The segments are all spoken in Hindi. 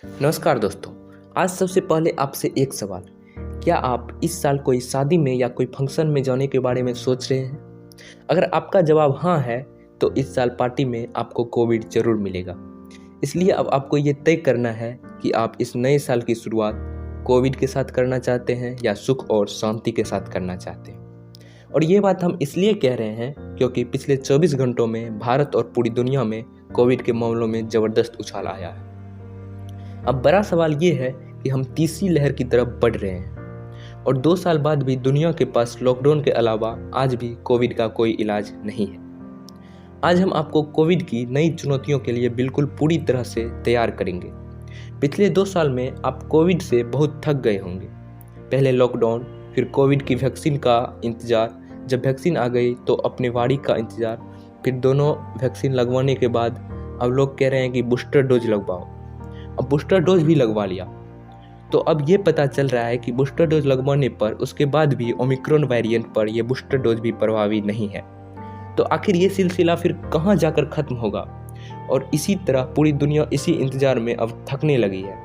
नमस्कार दोस्तों। आज सबसे पहले आपसे एक सवाल। क्या आप इस साल कोई शादी में या कोई फंक्शन में जाने के बारे में सोच रहे हैं? अगर आपका जवाब हाँ है तो इस साल पार्टी में आपको कोविड जरूर मिलेगा। इसलिए अब आपको ये तय करना है कि आप इस नए साल की शुरुआत कोविड के साथ करना चाहते हैं या सुख और शांति के साथ करना चाहते हैं। और ये बात हम इसलिए कह रहे हैं क्योंकि पिछले 24 घंटों में भारत और पूरी दुनिया में कोविड के मामलों में ज़बरदस्त उछाल आया है। अब बड़ा सवाल ये है कि हम तीसरी लहर की तरफ बढ़ रहे हैं और 2 साल बाद भी दुनिया के पास लॉकडाउन के अलावा आज भी कोविड का कोई इलाज नहीं है। आज हम आपको कोविड की नई चुनौतियों के लिए बिल्कुल पूरी तरह से तैयार करेंगे। पिछले 2 साल में आप कोविड से बहुत थक गए होंगे। पहले लॉकडाउन, फिर कोविड की वैक्सीन का इंतज़ार, जब वैक्सीन आ गई तो अपने वारी का इंतज़ार, फिर दोनों वैक्सीन लगवाने के बाद अब लोग कह रहे हैं कि बूस्टर डोज लगवाओ। अब बूस्टर डोज भी लगवा लिया तो अब ये पता चल रहा है कि बूस्टर डोज लगवाने पर उसके बाद भी ओमिक्रॉन वेरिएंट पर यह बूस्टर डोज भी प्रभावी नहीं है। तो आखिर ये सिलसिला फिर कहाँ जाकर ख़त्म होगा? और इसी तरह पूरी दुनिया इसी इंतज़ार में अब थकने लगी है।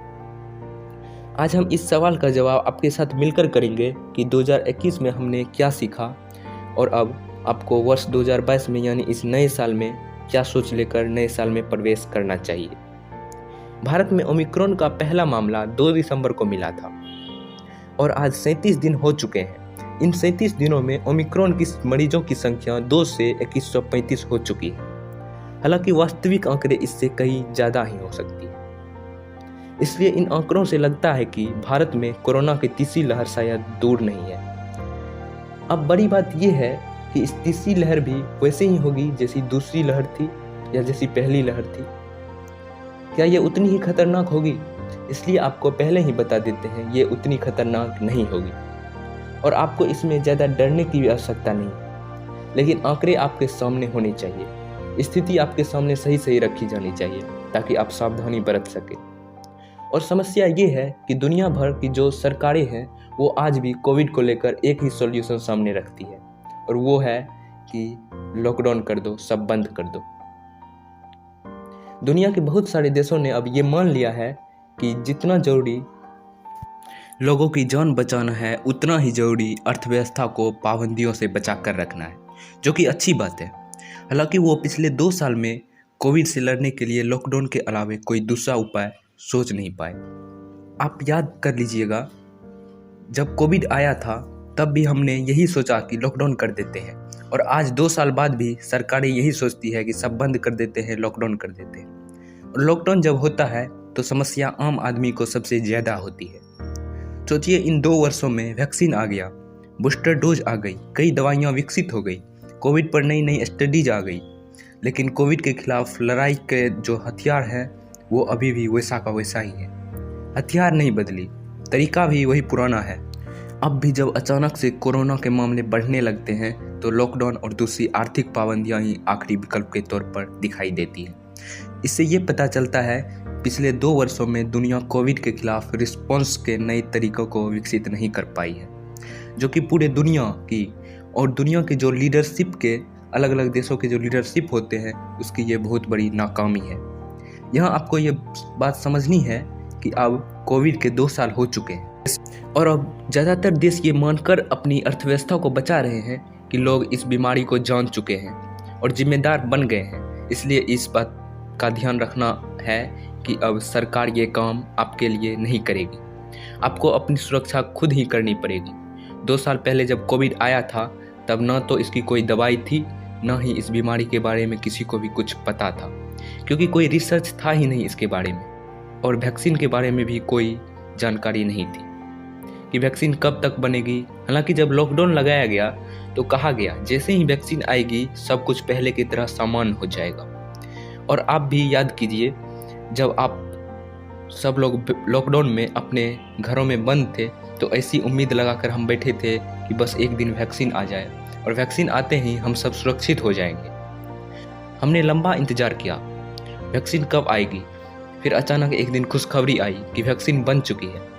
आज हम इस सवाल का जवाब आपके साथ मिलकर करेंगे कि 2021 में हमने क्या सीखा और अब आपको वर्ष 2022 में यानी इस नए साल में क्या सोच लेकर नए साल में प्रवेश करना चाहिए। भारत में ओमिक्रॉन का पहला मामला 2 दिसंबर को मिला था और आज 37 दिन हो चुके हैं। इन 37 दिनों में ओमिक्रॉन की मरीजों की संख्या 2 से 2135 हो चुकी है। हालांकि वास्तविक आंकड़े इससे कहीं ज़्यादा ही हो सकती है। इसलिए इन आंकड़ों से लगता है कि भारत में कोरोना की तीसरी लहर शायद दूर नहीं है। अब बड़ी बात यह है कि इस तीसरी लहर भी वैसे ही होगी जैसी दूसरी लहर थी या जैसी पहली लहर थी। क्या ये उतनी ही खतरनाक होगी? इसलिए आपको पहले ही बता देते हैं, ये उतनी खतरनाक नहीं होगी और आपको इसमें ज़्यादा डरने की भी आवश्यकता नहीं। लेकिन आंकड़े आपके सामने होने चाहिए, स्थिति आपके सामने सही सही रखी जानी चाहिए ताकि आप सावधानी बरत सकें। और समस्या ये है कि दुनिया भर की जो सरकारें हैं वो आज भी कोविड को लेकर एक ही सॉल्यूशन सामने रखती है और वो है कि लॉकडाउन कर दो, सब बंद कर दो। दुनिया के बहुत सारे देशों ने अब ये मान लिया है कि जितना जरूरी लोगों की जान बचाना है उतना ही जरूरी अर्थव्यवस्था को पाबंदियों से बचा कर रखना है, जो कि अच्छी बात है। हालांकि वो पिछले 2 साल में कोविड से लड़ने के लिए लॉकडाउन के अलावा कोई दूसरा उपाय सोच नहीं पाए। आप याद कर लीजिएगा, जब कोविड आया था तब भी हमने यही सोचा कि लॉकडाउन कर देते हैं और आज 2 साल बाद भी सरकारें यही सोचती है कि सब बंद कर देते हैं, लॉकडाउन कर देते हैं। और लॉकडाउन जब होता है तो समस्या आम आदमी को सबसे ज़्यादा होती है। सोचिए, इन 2 वर्षों में वैक्सीन आ गया, बूस्टर डोज आ गई, कई दवाइयाँ विकसित हो गई, कोविड पर नई नई स्टडीज आ गई, लेकिन कोविड के खिलाफ लड़ाई के जो हथियार है वो अभी भी वैसा का वैसा ही है। हथियार नहीं बदली, तरीका भी वही पुराना है। अब भी जब अचानक से कोरोना के मामले बढ़ने लगते हैं तो लॉकडाउन और दूसरी आर्थिक पाबंदियां ही आखिरी विकल्प के तौर पर दिखाई देती हैं। इससे ये पता चलता है पिछले 2 वर्षों में दुनिया कोविड के खिलाफ रिस्पॉन्स के नए तरीकों को विकसित नहीं कर पाई है, जो कि पूरे दुनिया की और दुनिया के जो लीडरशिप के अलग अलग देशों के जो लीडरशिप होते हैं उसकी ये बहुत बड़ी नाकामी है। यहाँ आपको ये बात समझनी है कि अब कोविड के 2 साल हो चुके हैं और अब ज़्यादातर देश ये मानकर अपनी अर्थव्यवस्था को बचा रहे हैं कि लोग इस बीमारी को जान चुके हैं और जिम्मेदार बन गए हैं। इसलिए इस बात का ध्यान रखना है कि अब सरकार ये काम आपके लिए नहीं करेगी, आपको अपनी सुरक्षा खुद ही करनी पड़ेगी। 2 साल पहले जब कोविड आया था तब ना तो इसकी कोई दवाई थी, ना ही इस बीमारी के बारे में किसी को भी कुछ पता था, क्योंकि कोई रिसर्च था ही नहीं इसके बारे में और वैक्सीन के बारे में भी कोई जानकारी नहीं थी कि वैक्सीन कब तक बनेगी। हालांकि जब लॉकडाउन लगाया गया तो कहा गया जैसे ही वैक्सीन आएगी सब कुछ पहले की तरह सामान्य हो जाएगा। और आप भी याद कीजिए, जब आप सब लोग लॉकडाउन में अपने घरों में बंद थे तो ऐसी उम्मीद लगाकर हम बैठे थे कि बस एक दिन वैक्सीन आ जाए और वैक्सीन आते ही हम सब सुरक्षित हो जाएंगे। हमने लंबा इंतजार किया वैक्सीन कब आएगी, फिर अचानक एक दिन खुशखबरी आई कि वैक्सीन बन चुकी है।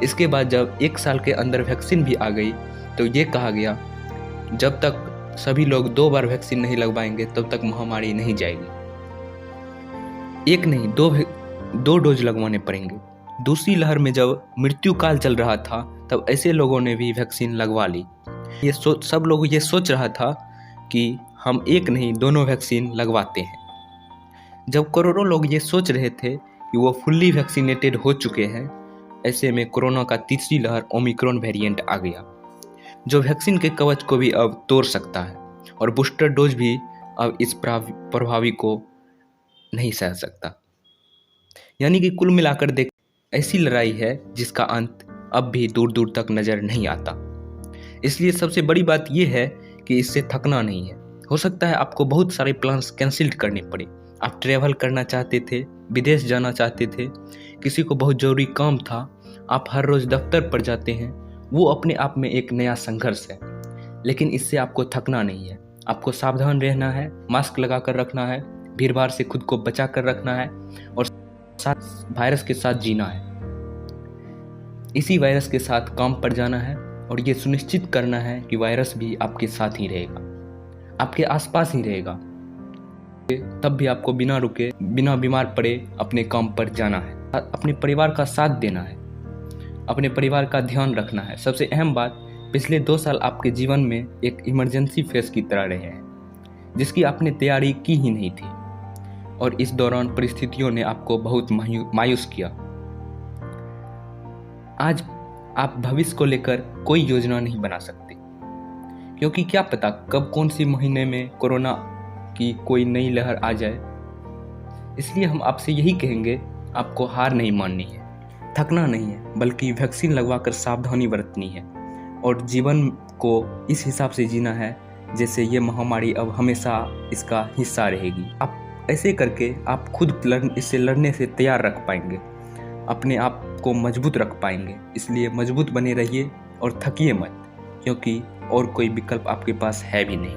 इसके बाद जब 1 साल के अंदर वैक्सीन भी आ गई तो ये कहा गया जब तक सभी लोग 2 बार वैक्सीन नहीं लगवाएंगे तब तक महामारी नहीं जाएगी। एक नहीं, 2 डोज लगवाने पड़ेंगे। दूसरी लहर में जब मृत्यु काल चल रहा था तब ऐसे लोगों ने भी वैक्सीन लगवा ली। सब लोग ये सोच रहा था कि हम एक नहीं दोनों वैक्सीन लगवाते हैं। जब करोड़ों लोग ये सोच रहे थे कि वो फुल्ली वैक्सीनेटेड हो चुके हैं, ऐसे में कोरोना का तीसरी लहर ओमिक्रॉन वेरिएंट आ गया, जो वैक्सीन के कवच को भी अब तोड़ सकता है और बूस्टर डोज भी अब इस प्रभावी को नहीं सह सकता। यानी कि कुल मिलाकर देख ऐसी लड़ाई है जिसका अंत अब भी दूर दूर तक नज़र नहीं आता। इसलिए सबसे बड़ी बात यह है कि इससे थकना नहीं है। हो सकता है आपको बहुत सारे प्लान्स कैंसिल करने पड़े। आप ट्रैवल करना चाहते थे, विदेश जाना चाहते थे, किसी को बहुत ज़रूरी काम था, आप हर रोज़ दफ्तर पर जाते हैं, वो अपने आप में एक नया संघर्ष है। लेकिन इससे आपको थकना नहीं है। आपको सावधान रहना है, मास्क लगा कर रखना है, भीड़ भाड़ से खुद को बचा कर रखना है और साथ वायरस के साथ जीना है। इसी वायरस के साथ काम पर जाना है और ये सुनिश्चित करना है कि वायरस भी आपके साथ ही रहेगा, आपके आसपास ही रहेगा। तब भी आपको बिना रुके, बिना बीमार पड़े अपने काम पर जाना है, अपने परिवार का साथ देना है, अपने परिवार का ध्यान रखना है। सबसे अहम बात, पिछले 2 साल आपके जीवन में एक इमरजेंसी फेज की तरह रहे हैं, जिसकी आपने तैयारी की ही नहीं थी और इस दौरान परिस्थितियों ने आपको बहुत मायूस किया। आज आप भविष्य को लेकर कोई योजना नहीं बना सकते, क्योंकि क्या पता कब कौन सी महीने में कोरोना की कोई नई लहर आ जाए। इसलिए हम आपसे यही कहेंगे, आपको हार नहीं माननी है, थकना नहीं है, बल्कि वैक्सीन लगवाकर सावधानी बरतनी है और जीवन को इस हिसाब से जीना है जैसे ये महामारी अब हमेशा इसका हिस्सा रहेगी। आप ऐसे करके आप खुद इससे लड़ने से तैयार रख पाएंगे, अपने आप को मजबूत रख पाएंगे। इसलिए मजबूत बने रहिए और थकिए मत, क्योंकि और कोई विकल्प आपके पास है भी नहीं।